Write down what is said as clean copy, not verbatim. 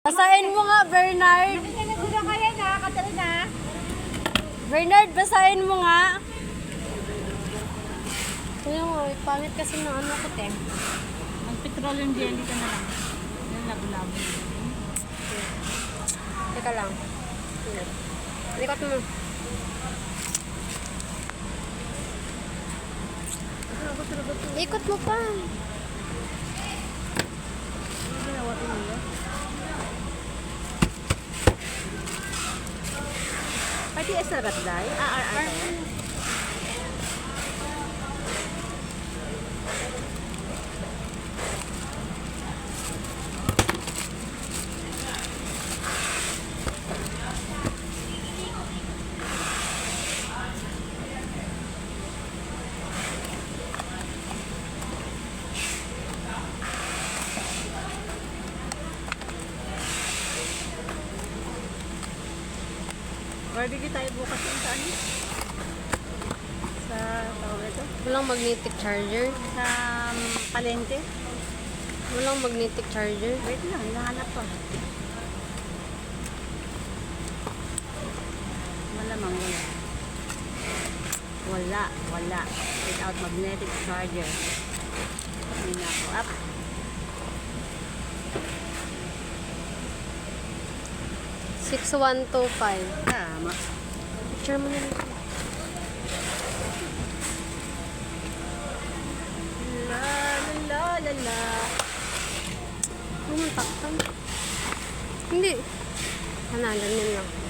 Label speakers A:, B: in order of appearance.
A: Basahin mo nga, Bernard. Bernard, basahin mo nga. Kuya mo, pangit kasi ng ano ko, te.
B: Mag-petroleum jelly ka na lang. Yung labo-labo.
A: Teka lang. Likot mo. Ikot mo pa.
B: Pati esarat dahil? Barbecue tayo bukas yung saan? Sa tawag ito?
A: Walang magnetic charger.
B: Sa palengke?
A: Walang magnetic charger.
B: Wait lang, hinahanap pa. Malamang wala. Wala. Without magnetic charger. Hindi na ako up.
A: $6,125.
B: Tama.
A: Picture mo na lang.
B: La la la la.
A: Pumuntak ka. Hindi. Ganyan lang.